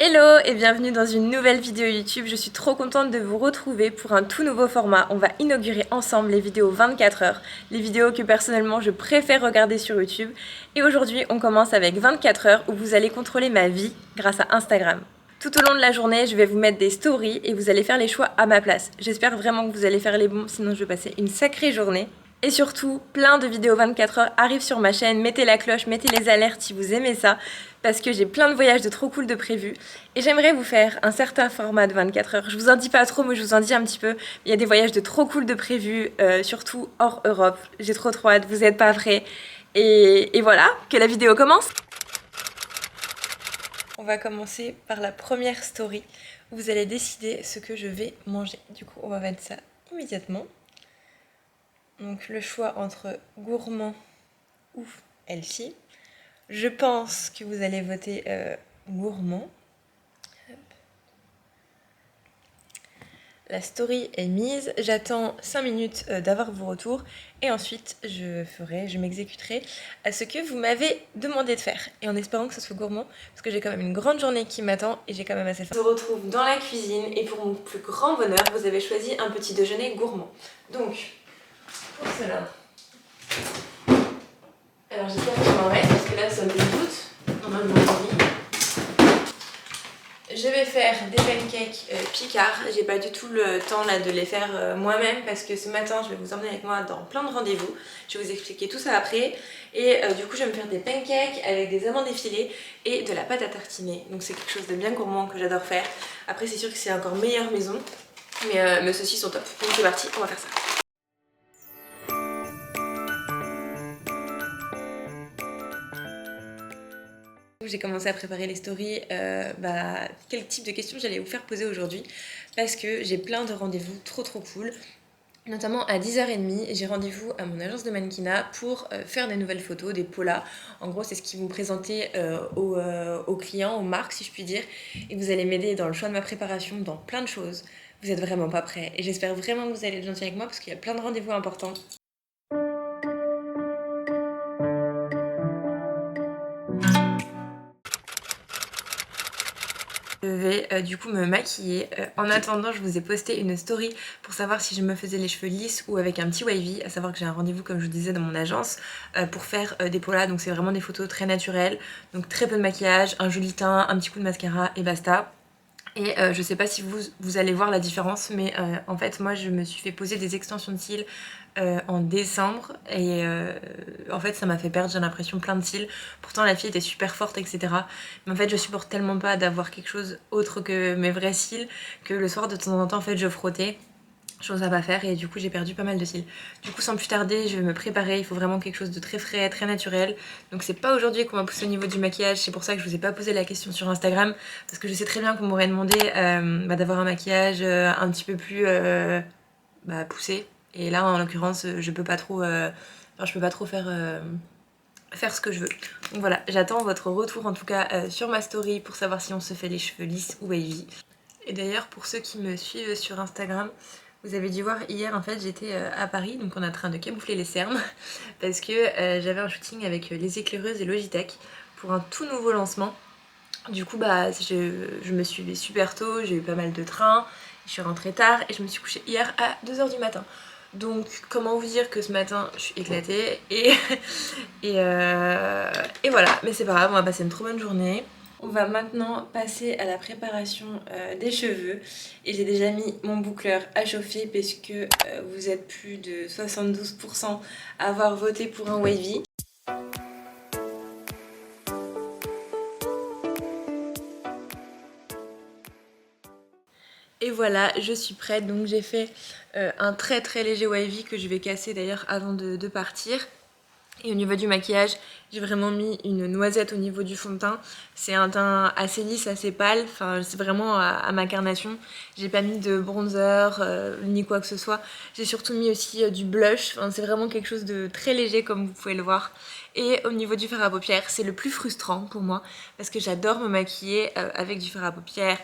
Hello et bienvenue dans une nouvelle vidéo YouTube. Je suis trop contente de vous retrouver pour un tout nouveau format. On va inaugurer ensemble les vidéos 24 heures, les vidéos que personnellement je préfère regarder sur YouTube. Et aujourd'hui, on commence avec 24 heures où vous allez contrôler ma vie grâce à Instagram. Tout au long de la journée, je vais vous mettre des stories et vous allez faire les choix à ma place. J'espère vraiment que vous allez faire les bons, sinon je vais passer une sacrée journée. Et surtout, plein de vidéos 24 heures arrivent sur ma chaîne. Mettez la cloche, mettez les alertes si vous aimez ça, parce que j'ai plein de voyages de trop cool de prévus. Et j'aimerais vous faire un certain format de 24 heures. Je vous en dis pas trop, mais je vous en dis un petit peu. Il y a des voyages de trop cool de prévus, surtout hors Europe. J'ai trop hâte, vous êtes pas prêts. Et voilà, que la vidéo commence. On va commencer par la première story. Vous allez décider ce que je vais manger. Du coup, on va mettre ça immédiatement. Donc le choix entre gourmand ou healthy. Je pense que vous allez voter gourmand. Hop. La story est mise. J'attends 5 minutes d'avoir vos retours. Et ensuite, je m'exécuterai à ce que vous m'avez demandé de faire. Et en espérant que ce soit gourmand, parce que j'ai quand même une grande journée qui m'attend et j'ai quand même assez faim. Je vous retrouve dans la cuisine et pour mon plus grand bonheur, vous avez choisi un petit déjeuner gourmand. Donc, pour cela... Alors j'espère que je m'en reste parce que là ça me doute. Normalement oui. Je vais faire des pancakes Picard. J'ai pas du tout le temps là de les faire moi-même parce que ce matin je vais vous emmener avec moi dans plein de rendez-vous. Je vais vous expliquer tout ça après. Et du coup je vais me faire des pancakes avec des amandes effilées et de la pâte à tartiner. Donc c'est quelque chose de bien gourmand que j'adore faire. Après c'est sûr que c'est encore meilleure maison. Mais ceux-ci sont top. Donc c'est parti, on va faire ça. J'ai commencé à préparer les stories, quel type de questions j'allais vous faire poser aujourd'hui parce que j'ai plein de rendez-vous trop cool. Notamment à 10h30, j'ai rendez-vous à mon agence de mannequinat pour faire des nouvelles photos, des polas. En gros, c'est ce qu'ils vont présenter aux clients, aux marques si je puis dire. Et vous allez m'aider dans le choix de ma préparation, dans plein de choses. Vous êtes vraiment pas prêts. Et j'espère vraiment que vous allez être gentils avec moi parce qu'il y a plein de rendez-vous importants. Je vais du coup me maquiller. En attendant, je vous ai posté une story pour savoir si je me faisais les cheveux lisses ou avec un petit wavy, à savoir que j'ai un rendez-vous comme je vous disais dans mon agence pour faire des polas, donc c'est vraiment des photos très naturelles, donc très peu de maquillage, un joli teint, un petit coup de mascara et basta. Et je sais pas si vous allez voir la différence, mais en fait moi je me suis fait poser des extensions de cils en décembre et en fait ça m'a fait perdre, j'ai l'impression, plein de cils. Pourtant la fille était super forte, etc. Mais en fait je supporte tellement pas d'avoir quelque chose autre que mes vrais cils que le soir de temps en temps en fait je frottais. Chose à pas faire et du coup j'ai perdu pas mal de cils. Du coup sans plus tarder je vais me préparer, il faut vraiment quelque chose de très frais, très naturel. Donc c'est pas aujourd'hui qu'on va pousser au niveau du maquillage, c'est pour ça que je vous ai pas posé la question sur Instagram. Parce que je sais très bien qu'on m'aurait demandé d'avoir un maquillage un petit peu plus poussé. Et là en l'occurrence je peux pas trop, je peux pas trop faire ce que je veux. Donc voilà, j'attends votre retour en tout cas sur ma story pour savoir si on se fait les cheveux lisses ou wavy. Et d'ailleurs pour ceux qui me suivent sur Instagram, vous avez dû voir hier en fait j'étais à Paris, donc on est en train de camoufler les cernes parce que j'avais un shooting avec les éclaireuses et Logitech pour un tout nouveau lancement. Du coup je me suis levée super tôt, j'ai eu pas mal de trains, je suis rentrée tard et je me suis couchée hier à 2h du matin. Donc comment vous dire que ce matin je suis éclatée et voilà, mais c'est pas grave, on va passer une trop bonne journée. On va maintenant passer à la préparation des cheveux et j'ai déjà mis mon boucleur à chauffer parce que vous êtes plus de 72% à avoir voté pour un wavy. Et voilà, je suis prête, donc j'ai fait un très léger wavy que je vais casser d'ailleurs avant de partir. Et au niveau du maquillage, j'ai vraiment mis une noisette au niveau du fond de teint. C'est un teint assez lisse, assez pâle, enfin c'est vraiment à ma carnation. J'ai pas mis de bronzer ni quoi que ce soit. J'ai surtout mis aussi du blush, enfin, c'est vraiment quelque chose de très léger comme vous pouvez le voir. Et au niveau du fard à paupières, c'est le plus frustrant pour moi parce que j'adore me maquiller avec du fard à paupières,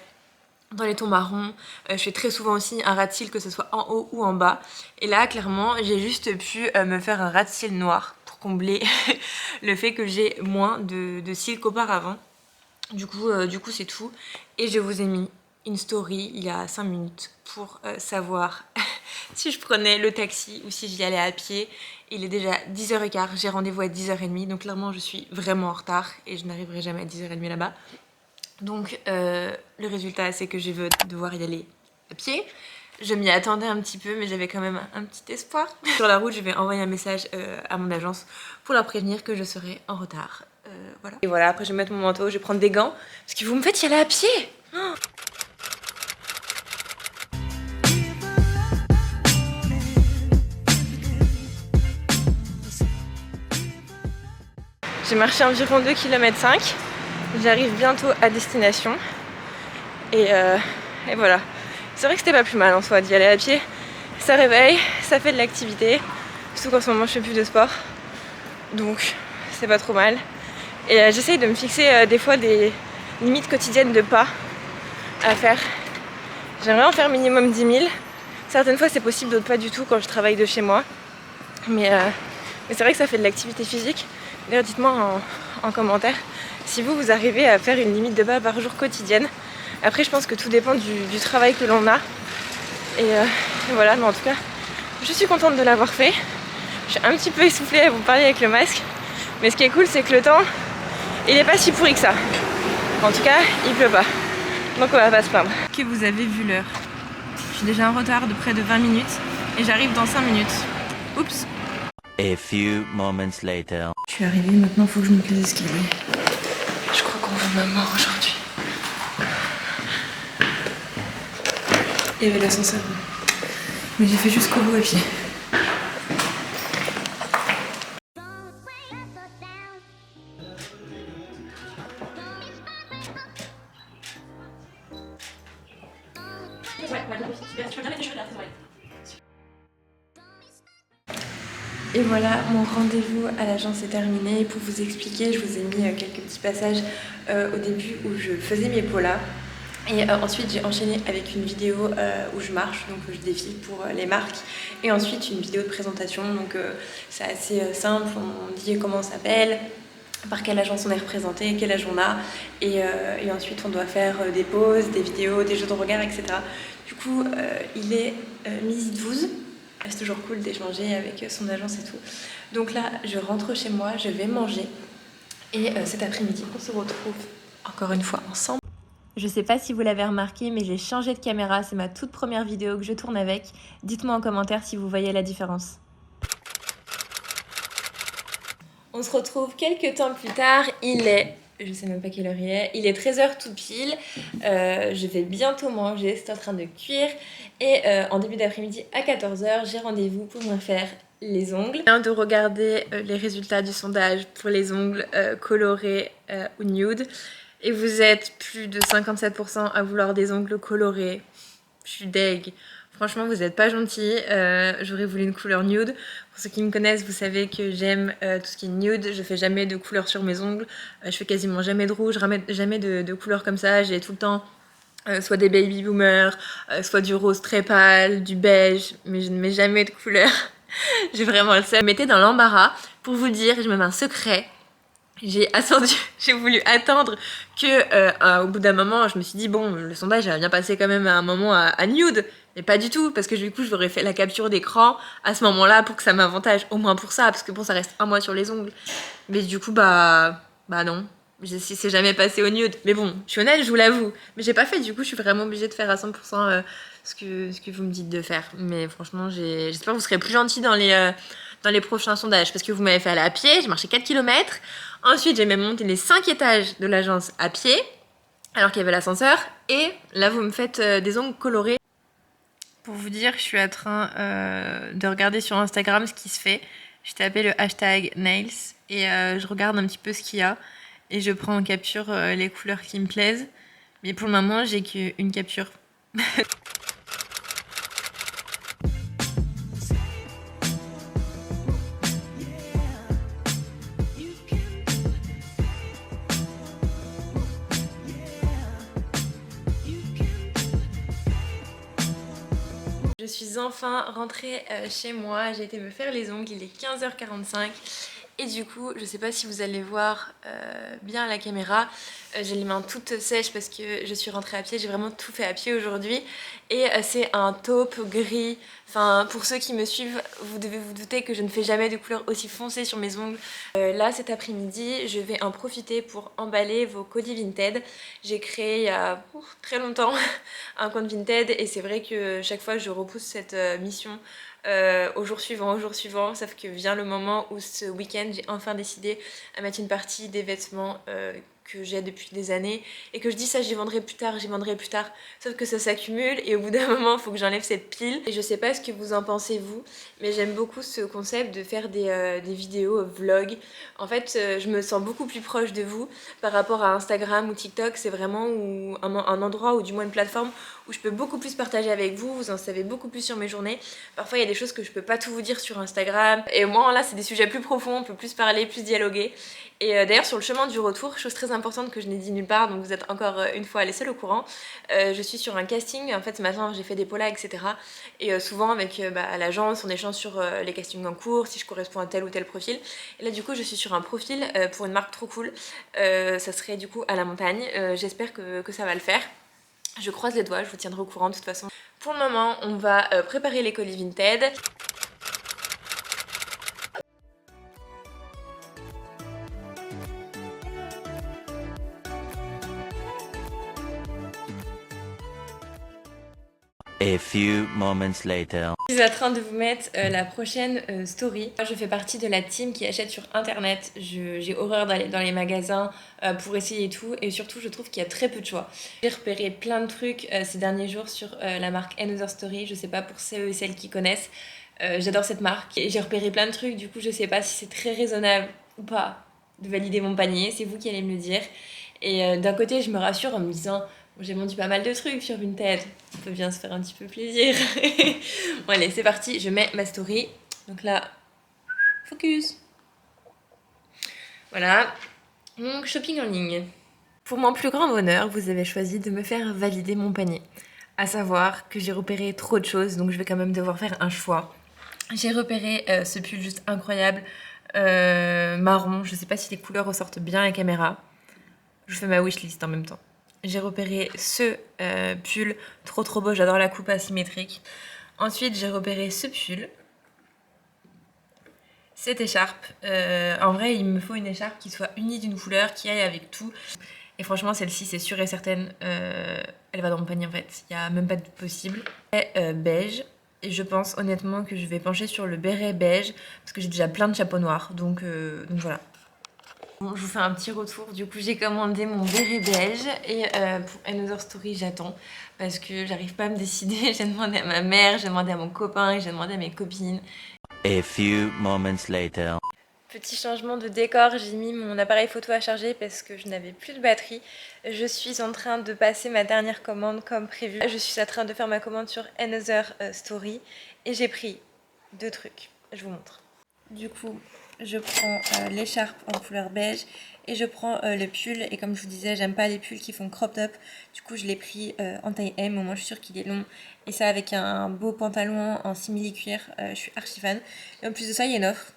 dans les tons marrons. Je fais très souvent aussi un ras de cils, que ce soit en haut ou en bas. Et là, clairement, j'ai juste pu me faire un ras de cils noir pour combler le fait que j'ai moins de cils qu'auparavant. Du coup c'est tout. Et je vous ai mis une story il y a 5 minutes pour savoir si je prenais le taxi ou si j'y allais à pied. Il est déjà 10h15, j'ai rendez-vous à 10h30, donc clairement je suis vraiment en retard et je n'arriverai jamais à 10h30 là-bas. Donc le résultat c'est que je vais devoir y aller à pied. Je m'y attendais un petit peu mais j'avais quand même un petit espoir. Sur la route je vais envoyer un message à mon agence pour leur prévenir que je serai en retard. Voilà. Et voilà, après je vais mettre mon manteau, je vais prendre des gants parce que vous me faites y aller à pied. Oh. J'ai marché environ 2,5 km. J'arrive bientôt à destination. Et voilà. C'est vrai que c'était pas plus mal en soi d'y aller à pied. Ça réveille, ça fait de l'activité. Surtout qu'en ce moment je fais plus de sport. Donc c'est pas trop mal. Et j'essaye de me fixer des fois des limites quotidiennes de pas à faire. J'aimerais en faire minimum 10 000. Certaines fois c'est possible, d'autres pas du tout quand je travaille de chez moi. Mais c'est vrai que ça fait de l'activité physique. D'ailleurs dites-moi en commentaire si vous arrivez à faire une limite de pas par jour quotidienne. Après je pense que tout dépend du travail que l'on a. Et voilà, mais en tout cas je suis contente de l'avoir fait. Je suis un petit peu essoufflée à vous parler avec le masque. Mais ce qui est cool c'est que le temps il est pas si pourri que ça. En tout cas il pleut pas. Donc on va pas se plaindre. Que vous avez vu l'heure. Je suis déjà en retard de près de 20 minutes et j'arrive dans 5 minutes. Oups. A few moments later. Je suis arrivée, maintenant il faut que je monte les escaliers. Je crois qu'on va maman aujourd'hui. Il y avait l'ascenseur. Mais j'ai fait jusqu'au bout à pied. Et voilà, mon rendez-vous à l'agence est terminé. Pour vous expliquer, je vous ai mis quelques petits passages au début où je faisais mes polas. Et ensuite j'ai enchaîné avec une vidéo où je marche, donc je défile pour les marques. Et ensuite une vidéo de présentation, donc c'est assez simple, on dit comment on s'appelle, par quelle agence on est représenté, quel âge on a. Et ensuite on doit faire des pauses, des vidéos, des jeux de regard, etc. Du coup il est 12h. C'est toujours cool d'échanger avec son agence et tout. Donc là je rentre chez moi, je vais manger. Et cet après-midi on se retrouve encore une fois ensemble. Je sais pas si vous l'avez remarqué, mais j'ai changé de caméra, c'est ma toute première vidéo que je tourne avec. Dites-moi en commentaire si vous voyez la différence. On se retrouve quelques temps plus tard, il est... Je sais même pas quelle heure il est 13h tout pile. Je vais bientôt manger, c'est en train de cuire. Et en début d'après-midi à 14h, j'ai rendez-vous pour me faire les ongles. Je viens de regarder les résultats du sondage pour les ongles colorés ou nude. Et vous êtes plus de 57% à vouloir des ongles colorés. Je suis deg. Franchement, vous n'êtes pas gentils. J'aurais voulu une couleur nude. Pour ceux qui me connaissent, vous savez que j'aime tout ce qui est nude. Je fais jamais de couleur sur mes ongles. Je fais quasiment jamais de rouge, jamais de couleur comme ça. J'ai tout le temps soit des baby boomers, soit du rose très pâle, du beige. Mais je ne mets jamais de couleur. J'ai vraiment le seum. Je me mettais dans l'embarras. Pour vous dire, je me mets un secret. J'ai voulu attendre que au bout d'un moment je me suis dit bon le sondage va bien passer quand même à un moment à nude, mais pas du tout parce que du coup j'aurais fait la capture d'écran à ce moment là pour que ça m'avantage au moins pour ça parce que bon ça reste un mois sur les ongles, mais du coup bah non, c'est jamais passé au nude, mais bon je suis honnête je vous l'avoue, mais j'ai pas fait, du coup je suis vraiment obligée de faire à 100% ce que vous me dites de faire, mais franchement j'espère que vous serez plus gentils dans les prochains sondages parce que vous m'avez fait aller à pied, j'ai marché 4 km. Ensuite, j'ai même monté les 5 étages de l'agence à pied, alors qu'il y avait l'ascenseur. Et là, vous me faites des ongles colorés. Pour vous dire, je suis en train de regarder sur Instagram ce qui se fait. J'ai tapé le hashtag nails et je regarde un petit peu ce qu'il y a. Et je prends en capture les couleurs qui me plaisent. Mais pour le moment, j'ai qu'une capture. Je suis enfin rentrée chez moi, j'ai été me faire les ongles, il est 15h45 Et du coup, je sais pas si vous allez voir bien à la caméra, j'ai les mains toutes sèches parce que je suis rentrée à pied, j'ai vraiment tout fait à pied aujourd'hui. Et c'est un taupe gris, enfin pour ceux qui me suivent, vous devez vous douter que je ne fais jamais de couleur aussi foncée sur mes ongles. Là cet après-midi, je vais en profiter pour emballer vos colis Vinted. J'ai créé il y a très longtemps un compte Vinted et c'est vrai que chaque fois je repousse cette mission au jour suivant, sauf que vient le moment où ce week-end j'ai enfin décidé à mettre une partie des vêtements que j'ai depuis des années et que je dis ça j'y vendrai plus tard, sauf que ça s'accumule et au bout d'un moment il faut que j'enlève cette pile et je sais pas ce que vous en pensez vous, mais j'aime beaucoup ce concept de faire des vidéos vlogs. En fait je me sens beaucoup plus proche de vous par rapport à Instagram ou TikTok, c'est vraiment un endroit ou du moins une plateforme où je peux beaucoup plus partager avec vous, vous en savez beaucoup plus sur mes journées. Parfois il y a des choses que je peux pas tout vous dire sur Instagram et moi là c'est des sujets plus profonds, on peut plus parler, plus dialoguer. Et d'ailleurs sur le chemin du retour, chose très importante que je n'ai dit nulle part, donc vous êtes encore une fois les seuls au courant, je suis sur un casting, en fait ce matin j'ai fait des polas etc. Et souvent avec l'agence on échange sur les castings en cours, si je corresponds à tel ou tel profil. Et là du coup je suis sur un profil pour une marque trop cool, ça serait du coup à la montagne, j'espère que ça va le faire. Je croise les doigts, je vous tiendrai au courant de toute façon. Pour le moment, on va préparer les colis Vinted. A few moments later. Je suis en train de vous mettre la prochaine story. Moi, je fais partie de la team qui achète sur internet. J'ai horreur d'aller dans les magasins pour essayer tout et surtout je trouve qu'il y a très peu de choix. J'ai repéré plein de trucs ces derniers jours sur la marque Another Story. Je sais pas pour ceux et celles qui connaissent. J'adore cette marque et j'ai repéré plein de trucs. Du coup je sais pas si c'est très raisonnable ou pas de valider mon panier. C'est vous qui allez me le dire. Et d'un côté je me rassure en me disant bon, j'ai vendu pas mal de trucs sur Vinted, on peut bien se faire un petit peu plaisir. Bon allez c'est parti, je mets ma story. Donc là, focus. Voilà, donc shopping en ligne. Pour mon plus grand bonheur, vous avez choisi de me faire valider mon panier. À savoir que j'ai repéré trop de choses, donc je vais quand même devoir faire un choix. J'ai repéré ce pull juste incroyable, marron. Je sais pas si les couleurs ressortent bien à la caméra. Je fais ma wishlist en même temps. J'ai repéré ce pull, trop beau, j'adore la coupe asymétrique. Ensuite j'ai repéré ce pull, cette écharpe. En vrai il me faut une écharpe qui soit unie d'une couleur, qui aille avec tout. Et franchement celle-ci c'est sûr et certaine, elle va dans mon panier en fait, il n'y a même pas de possible. Et beige, et je pense honnêtement que je vais pencher sur le béret beige, parce que j'ai déjà plein de chapeaux noirs, donc voilà. Bon, je vous fais un petit retour, du coup j'ai commandé mon béret beige et pour Another Story j'attends parce que j'arrive pas à me décider, j'ai demandé à ma mère, j'ai demandé à mon copain et j'ai demandé à mes copines. A few moments later. Petit changement de décor, j'ai mis mon appareil photo à charger parce que je n'avais plus de batterie. Je suis en train de passer ma dernière commande comme prévu. Je suis en train de faire ma commande sur Another Story et j'ai pris 2 trucs, je vous montre. Du coup, je prends l'écharpe en couleur beige et je prends le pull. Et comme je vous disais, j'aime pas les pulls qui font crop top. Du coup, je l'ai pris en taille M. Au moins, je suis sûre qu'il est long. Et ça avec un beau pantalon en simili-cuir. Je suis archi fan. Et en plus de ça, il y a une offre.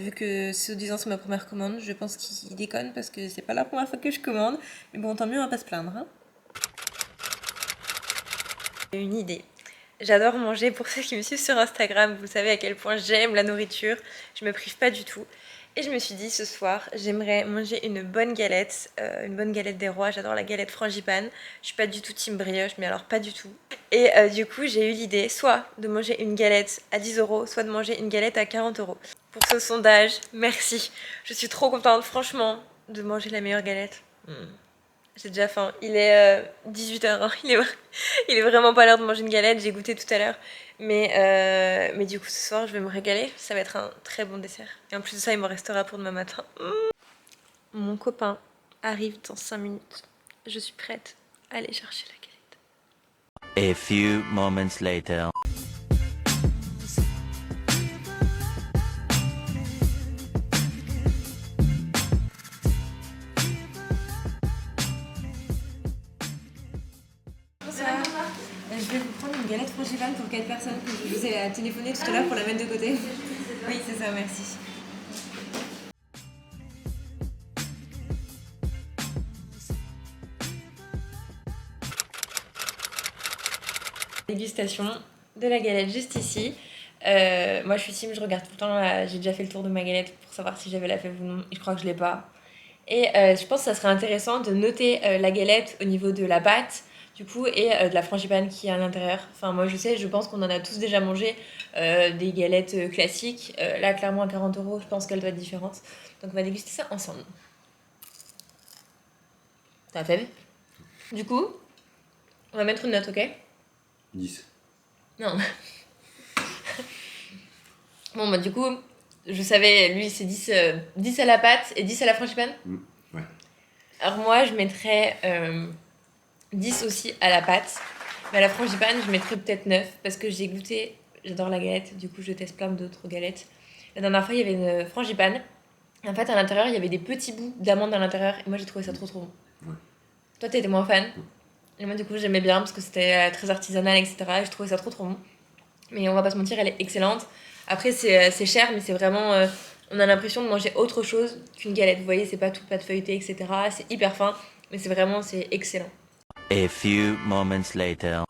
Vu que ce disant c'est ma première commande, je pense qu'il déconne parce que c'est pas la première fois que je commande. Mais bon, tant mieux, on va pas se plaindre. Hein. J'ai une idée. J'adore manger, pour ceux qui me suivent sur Instagram, vous savez à quel point j'aime la nourriture, je me prive pas du tout. Et je me suis dit ce soir, j'aimerais manger une bonne galette des rois, j'adore la galette frangipane. Je suis pas du tout team brioche, mais alors pas du tout. Et du coup j'ai eu l'idée soit de manger une galette à 10 €, soit de manger une galette à 40 €. Pour ce sondage, merci. Je suis trop contente franchement de manger la meilleure galette. J'ai déjà faim. Il est 18h, hein. Il est vraiment pas l'heure de manger une galette, j'ai goûté tout à l'heure. Mais du coup ce soir je vais me régaler, ça va être un très bon dessert. Et en plus de ça il me restera pour demain matin. Mon copain arrive dans 5 minutes. Je suis prête à aller chercher la galette. A few moments later. Je vais vous prendre une galette frangipane pour 4 personnes que je vous ai téléphoné tout à l'heure pour la mettre de côté. Oui, c'est ça, merci. Dégustation de la galette juste ici. Moi je suis team, je regarde tout le temps, j'ai déjà fait le tour de ma galette pour savoir si j'avais la fève ou non, et je crois que je l'ai pas. Et je pense que ça serait intéressant de noter la galette au niveau de la pâte, du coup, et de la frangipane qui est à l'intérieur. Enfin, moi je sais, je pense qu'on en a tous déjà mangé des galettes classiques. Là, clairement, à 40 €, je pense qu'elle doit être différente. Donc on va déguster ça ensemble. T'as la fève? Du coup, on va mettre une note, ok? 10. Non. Bon, bah du coup, je savais, lui c'est 10 à la pâte et 10 à la frangipane. Ouais. Alors moi, je mettrais 10 aussi à la pâte. Mais à la frangipane, je mettrais peut-être 9 parce que j'ai goûté, j'adore la galette, du coup je teste plein d'autres galettes. La dernière fois, il y avait une frangipane. En fait, à l'intérieur, il y avait des petits bouts d'amandes à l'intérieur et moi j'ai trouvé ça trop bon. Ouais. Toi, t'étais moins fan. Et moi, du coup, j'aimais bien parce que c'était très artisanal, etc. Et je trouvais ça trop bon. Mais on va pas se mentir, elle est excellente. Après, c'est cher, mais c'est vraiment. On a l'impression de manger autre chose qu'une galette. Vous voyez, c'est pas toute pâte feuilletée, etc. C'est hyper fin, mais c'est excellent. A few moments later.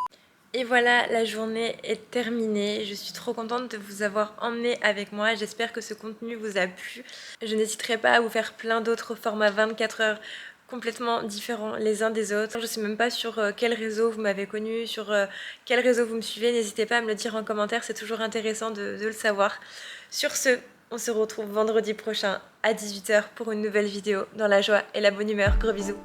Et voilà, la journée est terminée. Je suis trop contente de vous avoir emmené avec moi. J'espère que ce contenu vous a plu. Je n'hésiterai pas à vous faire plein d'autres formats 24 heures complètement différents les uns des autres. Je sais même pas sur quel réseau vous m'avez connu, sur quel réseau vous me suivez. N'hésitez pas à me le dire en commentaire, c'est toujours intéressant de le savoir. Sur ce, on se retrouve vendredi prochain à 18 h pour une nouvelle vidéo dans la joie et la bonne humeur. Gros bisous.